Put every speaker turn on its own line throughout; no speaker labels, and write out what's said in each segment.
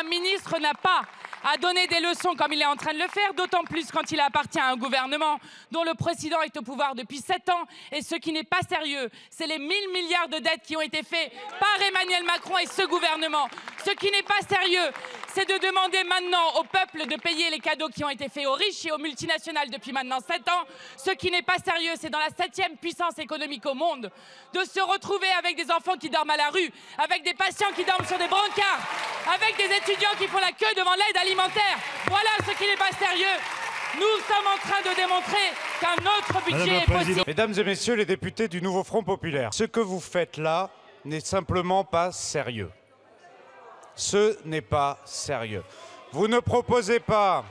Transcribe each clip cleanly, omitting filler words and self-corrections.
un ministre n'a pas à donner des leçons comme il est en train de le faire, d'autant plus quand il appartient à un gouvernement dont le président est au pouvoir depuis 7 ans. Et ce qui n'est pas sérieux, c'est les 1 000 milliards de dettes qui ont été faits par Emmanuel Macron et ce gouvernement. Ce qui n'est pas sérieux, c'est de demander maintenant au peuple de payer les cadeaux qui ont été faits aux riches et aux multinationales depuis maintenant 7 ans. Ce qui n'est pas sérieux, c'est dans la 7e puissance économique au monde, de se retrouver avec des enfants qui dorment à la rue, avec des patients qui dorment sur des brancards, avec des étudiants qui font la queue devant l'aide alimentaire. Voilà ce qui n'est pas sérieux. Nous sommes en train de démontrer qu'un autre budget est possible.
Mesdames et messieurs les députés du Nouveau Front Populaire, ce que vous faites là n'est simplement pas sérieux. Ce n'est pas sérieux. Vous ne proposez pas...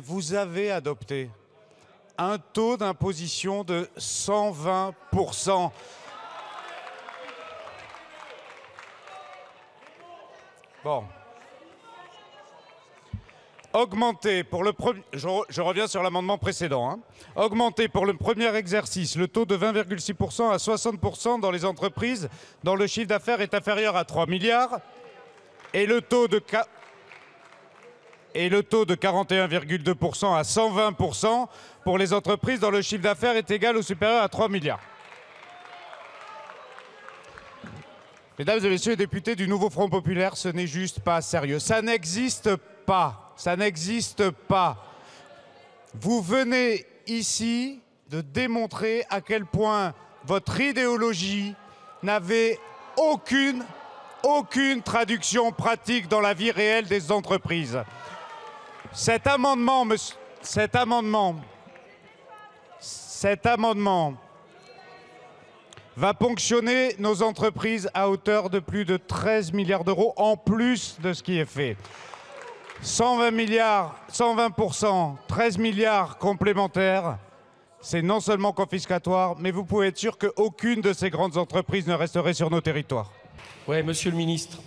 Vous avez adopté un taux d'imposition de 120%. Bon. Augmenter pour le premier... Je reviens sur l'amendement précédent. Augmenter pour le premier exercice le taux de 20,6% à 60% dans les entreprises dont le chiffre d'affaires est inférieur à 3 milliards et le taux de 41,2% à 120% pour les entreprises dont le chiffre d'affaires est égal ou supérieur à 3 milliards. Mesdames et messieurs les députés du Nouveau Front Populaire, ce n'est juste pas sérieux. Ça n'existe pas. Ça n'existe pas. Vous venez ici de démontrer à quel point votre idéologie n'avait aucune traduction pratique dans la vie réelle des entreprises. Cet amendement va ponctionner nos entreprises à hauteur de plus de 13 milliards d'euros en plus de ce qui est fait. 120 milliards, 120%, 13 milliards complémentaires, c'est non seulement confiscatoire, mais vous pouvez être sûr qu'aucune de ces grandes entreprises ne resterait sur nos territoires.
Oui, monsieur le ministre,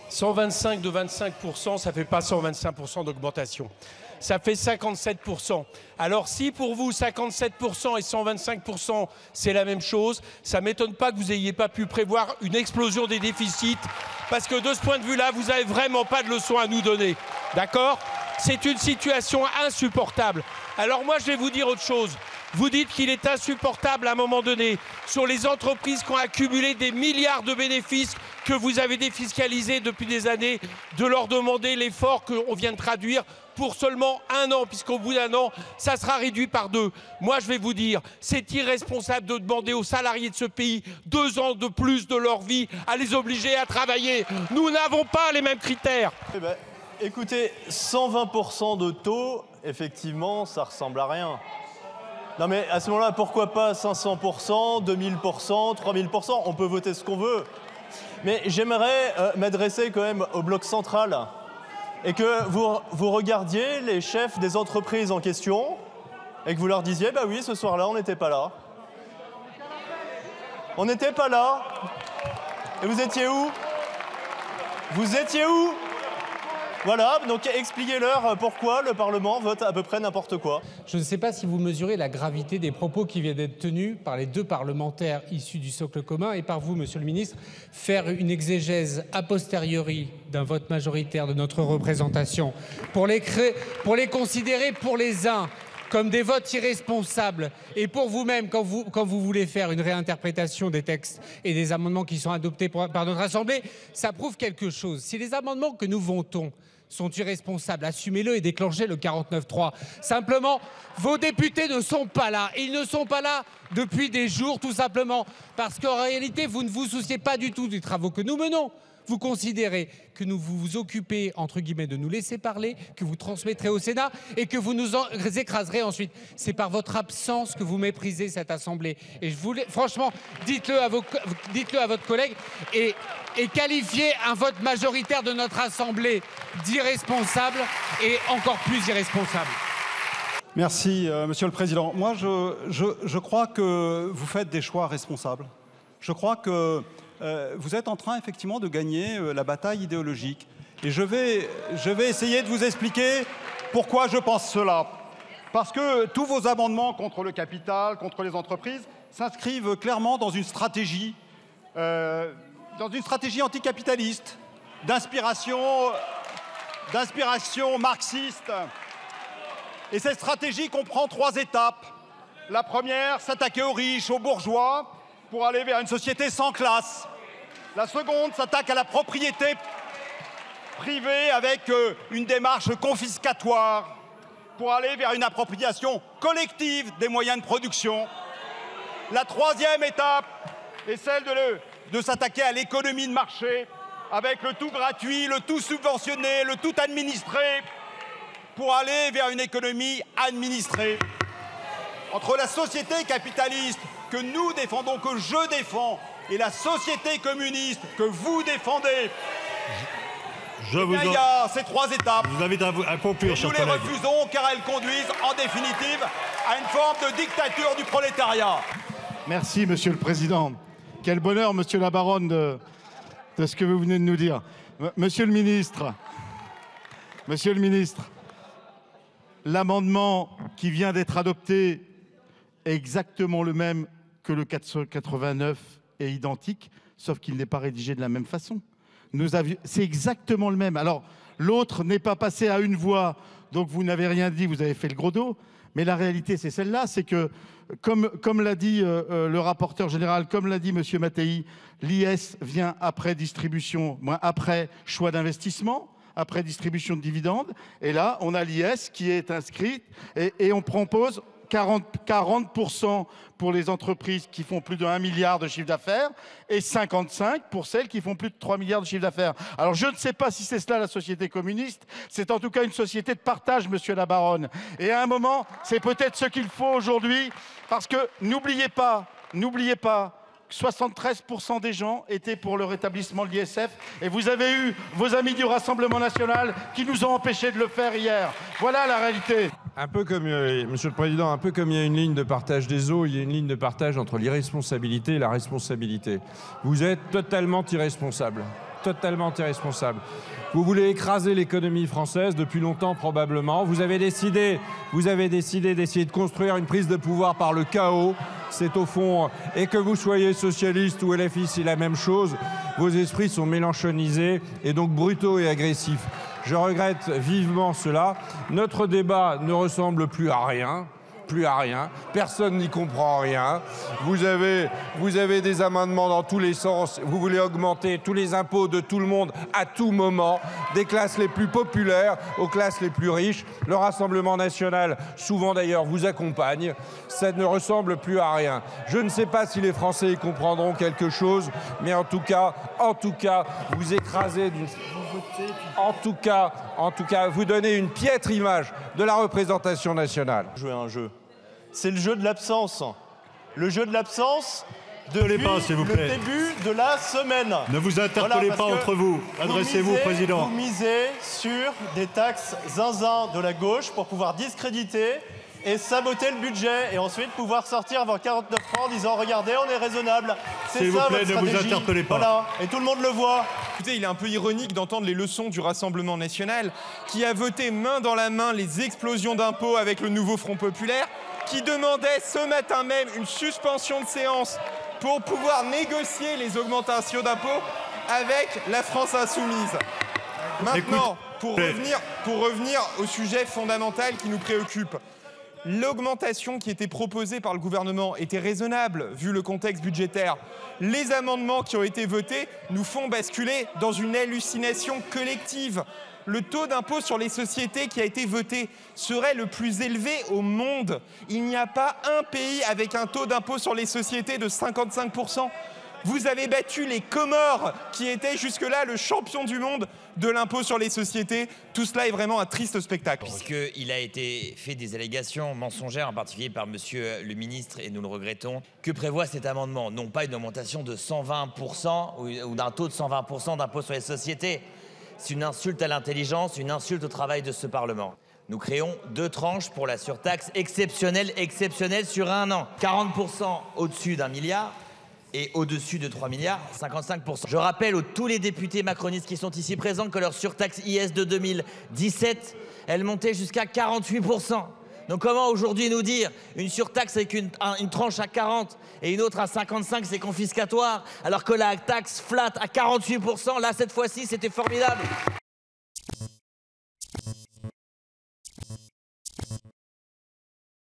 125 de 25%, ça ne fait pas 125% d'augmentation. Ça fait 57%. Alors si pour vous 57% et 125% c'est la même chose, ça ne m'étonne pas que vous n'ayez pas pu prévoir une explosion des déficits, parce que de ce point de vue-là, vous n'avez vraiment pas de leçons à nous donner. D'accord ? C'est une situation insupportable. Alors moi je vais vous dire autre chose. Vous dites qu'il est insupportable à un moment donné sur les entreprises qui ont accumulé des milliards de bénéfices que vous avez défiscalisés depuis des années, de leur demander l'effort qu'on vient de traduire pour seulement 1 an, puisqu'au bout d'1 an, ça sera réduit par 2. Moi, je vais vous dire, c'est irresponsable de demander aux salariés de ce pays 2 ans de plus de leur vie à les obliger à travailler. Nous n'avons pas les mêmes critères.
Eh ben, écoutez, 120% de taux, effectivement, ça ressemble à rien. Non mais à ce moment-là, pourquoi pas 500%, 2000%, 3000%, on peut voter ce qu'on veut. Mais j'aimerais m'adresser quand même au bloc central et que vous regardiez les chefs des entreprises en question et que vous leur disiez, bah oui, ce soir-là, on n'était pas là. On n'était pas là. Et vous étiez où? Vous étiez où? Voilà, donc expliquez-leur pourquoi le Parlement vote à peu près n'importe quoi.
Je ne sais pas si vous mesurez la gravité des propos qui viennent d'être tenus par les 2 parlementaires issus du socle commun et par vous, Monsieur le Ministre, faire une exégèse a posteriori d'un vote majoritaire de notre représentation pour les considérer pour les uns comme des votes irresponsables et pour vous-même, quand vous voulez faire une réinterprétation des textes et des amendements qui sont adoptés par notre Assemblée, ça prouve quelque chose. Si les amendements que nous votons sont irresponsables, assumez-le et déclenchez le 49.3. Simplement, vos députés ne sont pas là. Ils ne sont pas là depuis des jours, tout simplement, parce qu'en réalité, vous ne vous souciez pas du tout des travaux que nous menons. Vous considérez que nous vous occupez, entre guillemets, de nous laisser parler, que vous transmettrez au Sénat et que vous nous écraserez ensuite. C'est par votre absence que vous méprisez cette Assemblée. Et je voulais, franchement, dites-le à votre collègue et qualifiez un vote majoritaire de notre Assemblée d'irresponsable et encore plus irresponsable.
Merci, Monsieur le Président. Moi, je crois que vous faites des choix responsables. Je crois que vous êtes en train, effectivement, de gagner la bataille idéologique. Et je vais essayer de vous expliquer pourquoi je pense cela. Parce que tous vos amendements contre le capital, contre les entreprises, s'inscrivent clairement dans une stratégie anticapitaliste, d'inspiration marxiste. Et cette stratégie comprend 3 étapes. La première, s'attaquer aux riches, aux bourgeois, pour aller vers une société sans classe. La seconde s'attaque à la propriété privée avec une démarche confiscatoire, pour aller vers une appropriation collective des moyens de production. La troisième étape est celle de s'attaquer à l'économie de marché, avec le tout gratuit, le tout subventionné, le tout administré, pour aller vers une économie administrée. Entre la société capitaliste que nous défendons, que je défends, et la société communiste que vous défendez, il y a ces 3 étapes.
Vous invite à conclure, cher collègue.
Nous les refusons car elles conduisent en définitive à une forme de dictature du prolétariat.
Merci, Monsieur le Président. Quel bonheur, Monsieur la Baronne, de ce que vous venez de nous dire. Monsieur le ministre, l'amendement qui vient d'être adopté est exactement le même que le 489 est identique, sauf qu'il n'est pas rédigé de la même façon. C'est exactement le même. Alors, l'autre n'est pas passé à une voix, donc vous n'avez rien dit, vous avez fait le gros dos. Mais la réalité, c'est celle-là, c'est que, comme l'a dit le rapporteur général, comme l'a dit M. Mattei, l'IS vient après distribution, après choix d'investissement, après distribution de dividendes. Et là, on a l'IS qui est inscrite et on propose 40% pour les entreprises qui font plus de 1 milliard de chiffre d'affaires et 55% pour celles qui font plus de 3 milliards de chiffre d'affaires. Alors je ne sais pas si c'est cela la société communiste, c'est en tout cas une société de partage, monsieur la Baronne. Et à un moment, c'est peut-être ce qu'il faut aujourd'hui, parce que n'oubliez pas, 73% des gens étaient pour le rétablissement de l'ISF et vous avez eu vos amis du Rassemblement national qui nous ont empêchés de le faire hier. Voilà la réalité.
Un peu comme, Monsieur le Président, un peu comme il y a une ligne de partage des eaux, il y a une ligne de partage entre l'irresponsabilité et la responsabilité. Vous êtes totalement irresponsable. Totalement irresponsable. Vous voulez écraser l'économie française depuis longtemps probablement. Vous avez décidé d'essayer de construire une prise de pouvoir par le chaos. C'est au fond, et que vous soyez socialiste ou LFI, c'est la même chose. Vos esprits sont mélanchonisés et donc brutaux et agressifs. Je regrette vivement cela. Notre débat ne ressemble plus à rien. Personne n'y comprend rien. Vous avez des amendements dans tous les sens. Vous voulez augmenter tous les impôts de tout le monde à tout moment, des classes les plus populaires aux classes les plus riches. Le Rassemblement national, souvent d'ailleurs, vous accompagne. Ça ne ressemble plus à rien. Je ne sais pas si les Français y comprendront quelque chose, mais en tout cas, vous écrasez d'une... En tout cas, vous donnez une piètre image de la représentation nationale.
Jouer un jeu. C'est le jeu de l'absence. Le jeu de l'absence depuis le début de la semaine.
Ne vous interpellez pas entre vous. Adressez-vous au président.
Vous misez sur des taxes zinzin de la gauche pour pouvoir discréditer et saboter le budget et ensuite pouvoir sortir avant 49 francs en disant regardez, on est raisonnable. C'est ça votre stratégie.
Ne vous interpellez pas.
Voilà, et tout le monde le voit.
Écoutez, il est un peu ironique d'entendre les leçons du Rassemblement national qui a voté main dans la main les explosions d'impôts avec le nouveau Front populaire, qui demandait ce matin même une suspension de séance pour pouvoir négocier les augmentations d'impôts avec la France insoumise. Maintenant, pour revenir au sujet fondamental qui nous préoccupe, l'augmentation qui était proposée par le gouvernement était raisonnable vu le contexte budgétaire. Les amendements qui ont été votés nous font basculer dans une hallucination collective. Le taux d'impôt sur les sociétés qui a été voté serait le plus élevé au monde. Il n'y a pas un pays avec un taux d'impôt sur les sociétés de 55%. Vous avez battu les Comores, qui étaient jusque-là le champion du monde de l'impôt sur les sociétés. Tout cela est vraiment un triste spectacle.
Puisqu'il a été fait des allégations mensongères, en particulier par monsieur le ministre, et nous le regrettons, que prévoit cet amendement? Non pas une augmentation de 120% ou d'un taux de 120% d'impôt sur les sociétés. C'est une insulte à l'intelligence, une insulte au travail de ce Parlement. Nous créons 2 tranches pour la surtaxe exceptionnelle sur un an. 40% au-dessus d'1 milliard et au-dessus de 3 milliards, 55%. Je rappelle à tous les députés macronistes qui sont ici présents que leur surtaxe IS de 2017, elle montait jusqu'à 48%. Donc comment aujourd'hui nous dire une surtaxe avec une tranche à 40 et une autre à 55, c'est confiscatoire, alors que la taxe flat à 48%, là cette fois-ci c'était formidable.